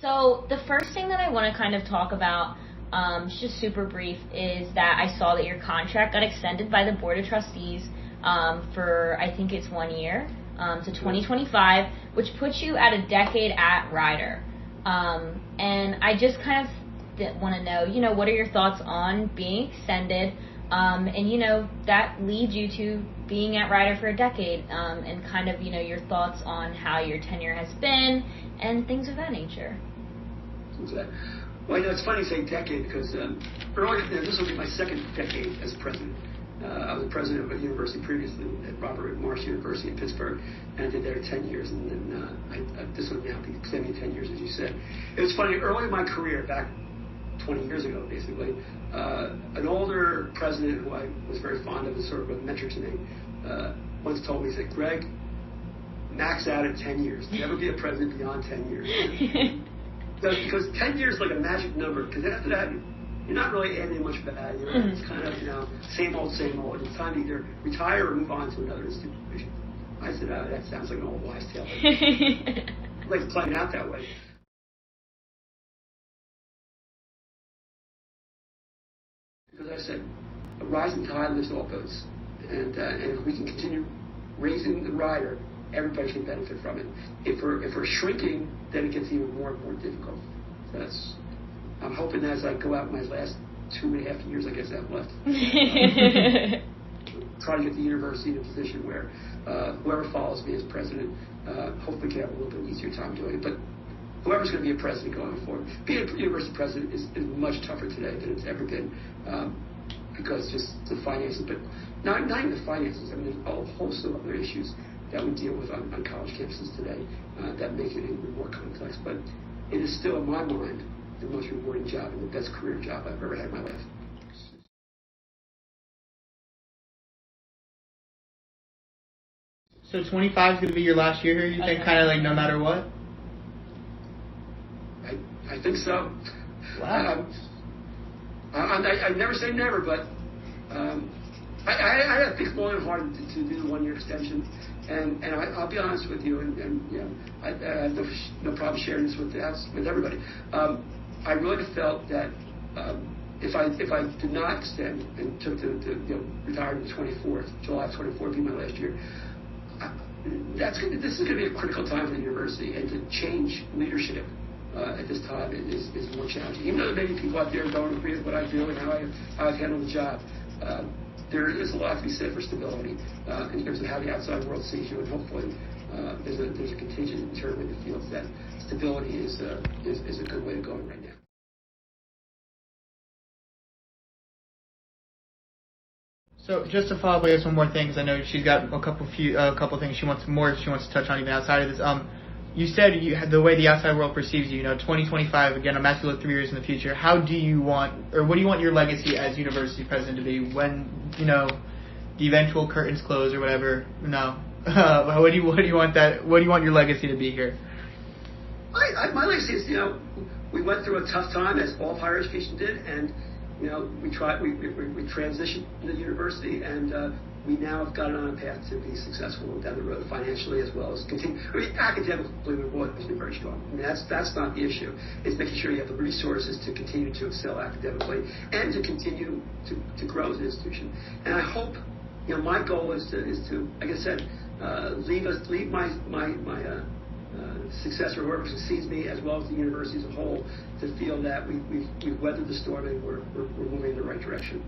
So the first thing that I want to kind of talk about, just super brief, is that I saw that your contract got extended by the Board of Trustees for, I think it's 1 year, to 2025, which puts you at a decade at Rider. And I just kind of want to know, what are your thoughts on being extended? And, that leads you to being at Rider for a decade, and kind of, your thoughts on how your tenure has been and things of that nature. Well, it's funny you say decade because earlier, this will be my second decade as president. I was the president of a university previously at Robert Morris University in Pittsburgh, and I did there 10 years, and then this would now be extending 10 years, as you said. It was funny, early in my career, back 20 years ago, basically, an older president who I was very fond of, as sort of a mentor to me, once told me, he said, Greg, max out at 10 years. Never be a president beyond 10 years. Because 10 years is like a magic number, because after that, you're not really adding much value. It's kind of, same old, same old. It's time to either retire or move on to another institution. I said, that sounds like an old wives' tale. I'd like to play it out that way. Because I said, a rising tide lifts all boats. And if we can continue raising the rider, everybody can benefit from it. If we're shrinking, then it gets even more and more difficult. So I'm hoping as I go out my last 2.5 years, I guess I have left, try to get the university in a position where whoever follows me as president, hopefully can have a little bit easier time doing it. But whoever's going to be a president going forward, being a university president is much tougher today than it's ever been, because just the finances, but not even the finances. I mean, there's a whole host of other issues that we deal with on college campuses today that make it even more complex. But it is still, in my mind, the most rewarding job and the best career job I've ever had in my life. So 25 is going to be your last year here, you think, kind of like no matter what? I think so. Wow. I never say never, but I think long and hard to do the 1 year extension. And I'll be honest with you, and I have no problem sharing this with everybody. I really felt that if I did not extend and took retired on the 24th, July 24th, be my last year, this is going to be a critical time for the university, and to change leadership at this time is more challenging. Even though maybe people out there don't agree with what I do and how I've handled the job, there is a lot to be said for stability in terms of how the outside world sees you, and hopefully there's a contingent internally that feels that stability is a good way of going right now. So just to follow up, I guess one more thing, because I know she's got a couple things she wants to touch on even outside of this. You said the way the outside world perceives you, 2025, again, I'm asking you 3 years in the future. How do you want, or what do you want your legacy as university president to be when, the eventual curtains close or whatever? No. What do you want your legacy to be here? My legacy is, we went through a tough time, as all higher education did, and, we transitioned the university, and we now have gotten on a path to be successful down the road financially, as well as continue. Academically, we've always been very strong. I mean, that's not the issue. It's making sure you have the resources to continue to excel academically and to continue to grow as an institution. And I hope, my goal is to, like I said, leave my successor, whoever succeeds me, as well as the university as a whole, to feel that we've weathered the storm and we're moving in the right direction.